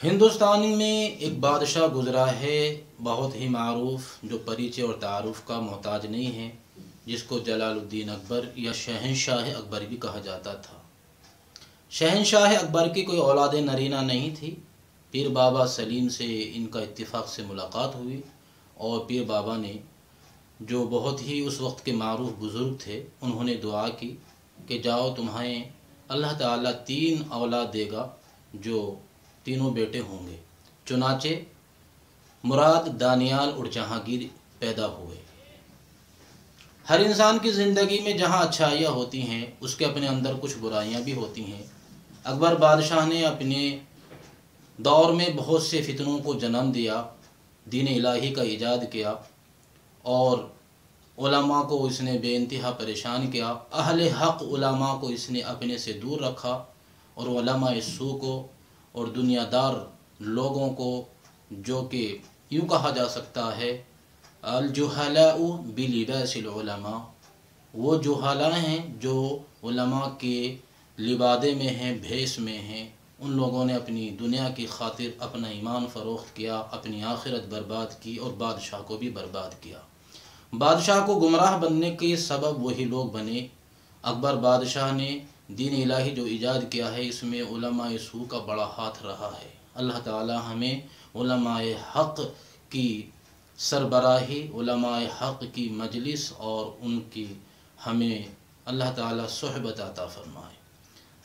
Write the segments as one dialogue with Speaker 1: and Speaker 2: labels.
Speaker 1: ہندوستان میں ایک بادشاہ گزرا ہے، بہت ہی معروف، جو پریچے اور تعارف کا محتاج نہیں ہے، جس کو جلال الدین اکبر یا شہنشاہ اکبر بھی کہا جاتا تھا۔ شہنشاہ اکبر کی کوئی اولاد نرینہ نہیں تھی۔ پیر بابا سلیم سے ان کا اتفاق سے ملاقات ہوئی، اور پیر بابا نے، جو بہت ہی اس وقت کے معروف بزرگ تھے، انہوں نے دعا کی کہ جاؤ، تمہیں اللہ تعالیٰ 3 اولاد دے گا، جو تینوں بیٹے ہوں گے۔ چنانچہ مراد، دانیال اور جہانگیر پیدا ہوئے۔ ہر انسان کی زندگی میں جہاں اچھائیاں ہوتی ہیں، اس کے اپنے اندر کچھ برائیاں بھی ہوتی ہیں۔ اکبر بادشاہ نے اپنے دور میں بہت سے فتنوں کو جنم دیا، دین الہی کا ایجاد کیا، اور علماء کو اس نے بے انتہا پریشان کیا۔ اہل حق علماء کو اس نے اپنے سے دور رکھا، اور علماء سو کو اور دنیا دار لوگوں کو، جو کہ یوں کہا جا سکتا ہے الجہلاء بلباس العلماء، وہ جہلاء ہیں جو علماء کے لبادے میں ہیں، بھیس میں ہیں، ان لوگوں نے اپنی دنیا کی خاطر اپنا ایمان فروخت کیا، اپنی آخرت برباد کی، اور بادشاہ کو بھی برباد کیا۔ بادشاہ کو گمراہ بننے کے سبب وہی لوگ بنے۔ اکبر بادشاہ نے دین الہی جو ایجاد کیا ہے، اس میں علماء سو کا بڑا ہاتھ رہا ہے۔ اللہ تعالی ہمیں علماء حق کی سربراہی، علماء حق کی مجلس اور ان کی ہمیں اللہ تعالی صحبت عطا فرمائے۔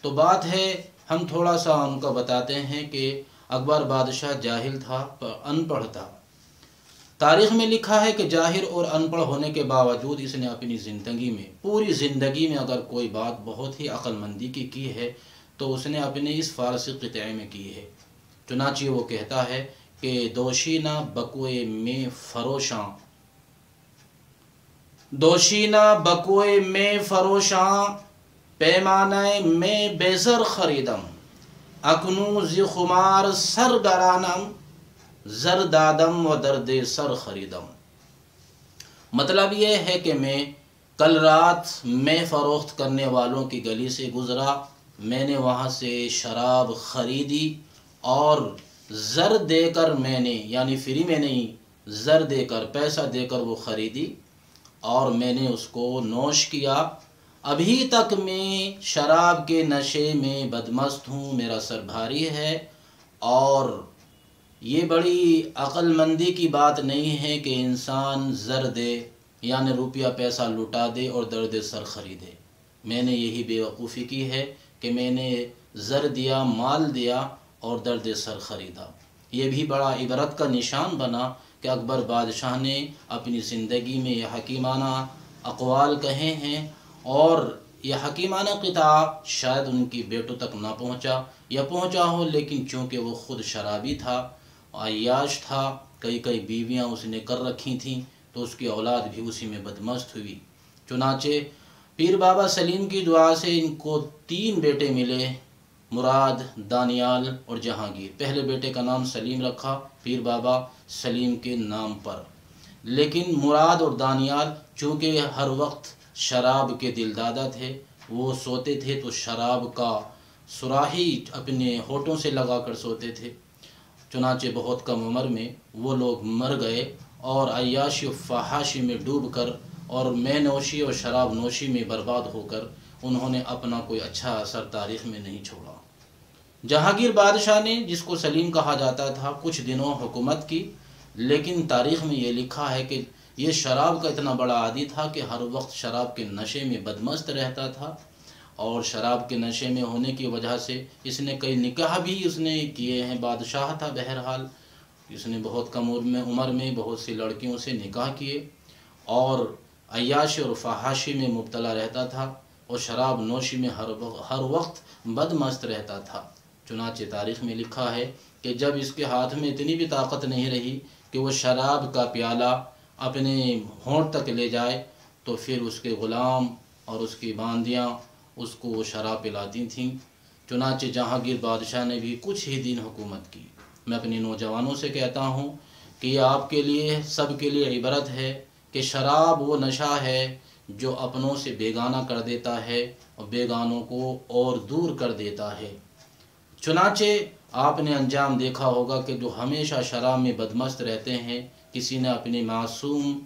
Speaker 1: تو بات ہے، ہم تھوڑا سا ان کا بتاتے ہیں کہ اکبر بادشاہ جاہل تھا، ان پڑھ تھا۔ تاریخ میں لکھا ہے کہ جاہل اور ان پڑھ ہونے کے باوجود اس نے اپنی زندگی میں، پوری زندگی میں اگر کوئی بات بہت ہی عقل مندی کی ہے تو اس نے اپنے اس فارسی قطعے میں کی ہے۔ چنانچہ وہ کہتا ہے کہ دوشینہ بکوئے میں فروشاں، دوشینہ بکوئے میں فروشاں، پیمانہ میں بیزر خریدم، اکنوں زی خمار سرگرانم، زر دادم و درد سر خریدم۔ مطلب یہ ہے کہ میں کل رات میں فروخت کرنے والوں کی گلی سے گزرا، میں نے وہاں سے شراب خریدی، اور زر دے کر میں نے، یعنی فری میں نہیں، زر دے کر، پیسہ دے کر وہ خریدی، اور میں نے اس کو نوش کیا۔ ابھی تک میں شراب کے نشے میں بدمست ہوں، میرا سر بھاری ہے، اور یہ بڑی عقل مندی کی بات نہیں ہے کہ انسان زر دے، یعنی روپیہ پیسہ لٹا دے اور درد سر خریدے۔ میں نے یہی بے وقوفی کی ہے کہ میں نے زر دیا، مال دیا، اور درد سر خریدا۔ یہ بھی بڑا عبرت کا نشان بنا کہ اکبر بادشاہ نے اپنی زندگی میں یہ حکیمانہ اقوال کہے ہیں، اور یہ حکیمانہ قطعہ شاید ان کی بیٹوں تک نہ پہنچا، یا پہنچا ہو، لیکن چونکہ وہ خود شرابی تھا، عیاش تھا، کئی بیویاں اس نے کر رکھی تھیں، تو اس کی اولاد بھی اسی میں بدمست ہوئی۔ چنانچہ پیر بابا سلیم کی دعا سے ان کو 3 بیٹے ملے، مراد، دانیال اور جہانگیر۔ پہلے بیٹے کا نام سلیم رکھا پیر بابا سلیم کے نام پر، لیکن مراد اور دانیال چونکہ ہر وقت شراب کے دلدادہ تھے، وہ سوتے تھے تو شراب کا سراہی اپنے ہونٹوں سے لگا کر سوتے تھے۔ چنانچہ بہت کم عمر میں وہ لوگ مر گئے، اور عیاشی و فحاشی میں ڈوب کر، اور میں نوشی اور شراب نوشی میں برباد ہو کر انہوں نے اپنا کوئی اچھا اثر تاریخ میں نہیں چھوڑا۔ جہانگیر بادشاہ نے، جس کو سلیم کہا جاتا تھا، کچھ دنوں حکومت کی، لیکن تاریخ میں یہ لکھا ہے کہ یہ شراب کا اتنا بڑا عادی تھا کہ ہر وقت شراب کے نشے میں بدمست رہتا تھا، اور شراب کے نشے میں ہونے کی وجہ سے اس نے کئی نکاح بھی اس نے کیے ہیں۔ بادشاہ تھا، بہرحال اس نے بہت کم عمر میں بہت سی لڑکیوں سے نکاح کیے، اور عیاشی اور فحاشی میں مبتلا رہتا تھا، اور شراب نوشی میں ہر وقت بدمست رہتا تھا۔ چنانچہ تاریخ میں لکھا ہے کہ جب اس کے ہاتھ میں اتنی بھی طاقت نہیں رہی کہ وہ شراب کا پیالہ اپنے ہونٹ تک لے جائے، تو پھر اس کے غلام اور اس کی باندیاں اس کو وہ شراب پلاتی تھیں۔ چنانچہ جہانگیر بادشاہ نے بھی کچھ ہی دن حکومت کی۔ میں اپنی نوجوانوں سے کہتا ہوں کہ یہ آپ کے لیے، سب کے لیے عبرت ہے کہ شراب وہ نشہ ہے جو اپنوں سے بیگانہ کر دیتا ہے، اور بیگانوں کو اور دور کر دیتا ہے۔ چنانچہ آپ نے انجام دیکھا ہوگا کہ جو ہمیشہ شراب میں بدمست رہتے ہیں، کسی نے اپنے معصوم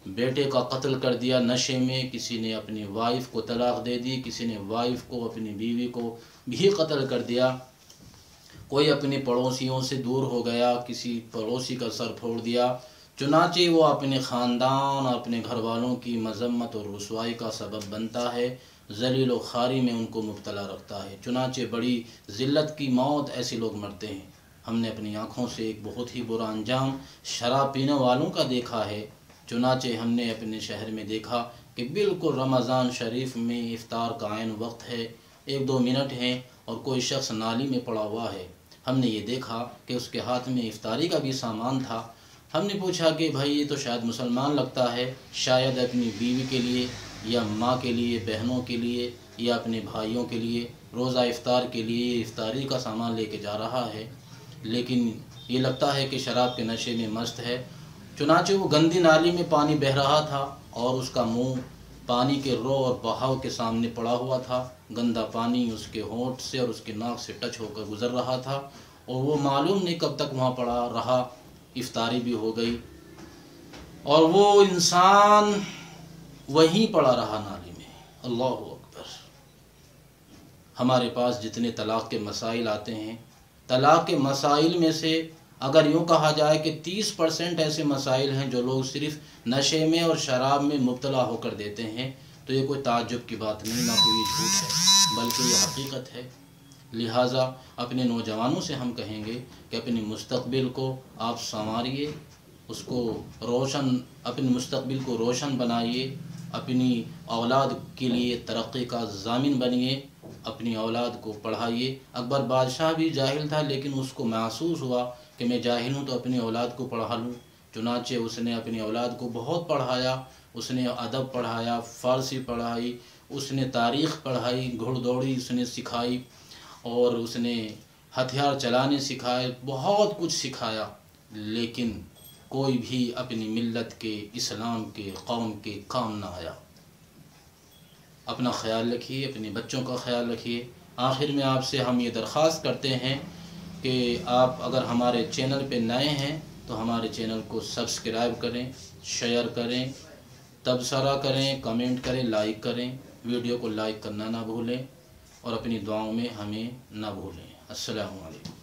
Speaker 1: بیٹے کا قتل کر دیا نشے میں، کسی نے اپنی وائف کو طلاق دے دی، کسی نے وائف کو اپنی بیوی کو بھی قتل کر دیا، کوئی اپنے پڑوسیوں سے دور ہو گیا، کسی پڑوسی کا سر پھوڑ دیا، چنانچہ وہ اپنے خاندان اور اپنے گھر والوں کی مذمت اور رسوائی کا سبب بنتا ہے، ذلیل و خواری میں ان کو مبتلا رکھتا ہے، چنانچہ بڑی ذلت کی موت ایسے لوگ مرتے ہیں۔ ہم نے اپنی آنکھوں سے ایک بہت ہی برا انجام شراب پینے والوں کا دیکھا ہے، چنانچہ ہم نے اپنے شہر میں دیکھا کہ بالکل رمضان شریف میں افطار کا عین وقت ہے، 1-2 منٹ ہیں اور کوئی شخص نالی میں پڑا ہوا ہے۔ ہم نے یہ دیکھا کہ اس کے ہاتھ میں افطاری کا بھی سامان تھا۔ ہم نے پوچھا کہ بھائی یہ تو شاید مسلمان لگتا ہے، شاید اپنی بیوی کے لیے یا ماں کے لیے، بہنوں کے لیے یا اپنے بھائیوں کے لیے روزہ افطار کے لیے افطاری کا سامان لے کے جا رہا ہے، لیکن یہ لگتا ہے کہ شراب کے نشے میں مست ہے۔ چنانچہ وہ گندی نالی میں پانی بہہ رہا تھا اور اس کا منہ پانی کے رو اور بہاؤ کے سامنے پڑا ہوا تھا، گندا پانی اس کے ہونٹ سے اور اس کے ناک سے ٹچ ہو کر گزر رہا تھا، اور وہ معلوم نہیں کب تک وہاں پڑا رہا، افطاری بھی ہو گئی اور وہ انسان وہیں پڑا رہا نالی میں۔ اللہ اکبر! ہمارے پاس جتنے طلاق کے مسائل آتے ہیں، طلاق کے مسائل میں سے اگر یوں کہا جائے کہ 30% ایسے مسائل ہیں جو لوگ صرف نشے میں اور شراب میں مبتلا ہو کر دیتے ہیں، تو یہ کوئی تعجب کی بات نہیں، نہ کوئی جھوٹ ہے، بلکہ یہ حقیقت ہے۔ لہٰذا اپنے نوجوانوں سے ہم کہیں گے کہ اپنے مستقبل کو آپ سنواریے، اس کو روشن، اپنے مستقبل کو روشن بنائیے، اپنی اولاد کے لیے ترقی کا ضامن بنیے، اپنی اولاد کو پڑھائیے۔ اکبر بادشاہ بھی جاہل تھا، لیکن اس کو محسوس ہوا کہ میں جاہل ہوں تو اپنی اولاد کو پڑھا لوں، چنانچہ اس نے اپنی اولاد کو بہت پڑھایا، اس نے ادب پڑھایا، فارسی پڑھائی، اس نے تاریخ پڑھائی، گھڑ دوڑی اس نے سکھائی، اور اس نے ہتھیار چلانے سکھائے، بہت کچھ سکھایا، لیکن کوئی بھی اپنی ملت کے، اسلام کے، قوم کے کام نہ آیا۔ اپنا خیال رکھیے، اپنے بچوں کا خیال رکھیے۔ آخر میں آپ سے ہم یہ درخواست کرتے ہیں کہ آپ اگر ہمارے چینل پہ نئے ہیں تو ہمارے چینل کو سبسکرائب کریں، شیئر کریں، تبصرہ کریں، کمنٹ کریں، لائک کریں، ویڈیو کو لائک کرنا نہ بھولیں، اور اپنی دعاؤں میں ہمیں نہ بھولیں۔ السلام علیکم۔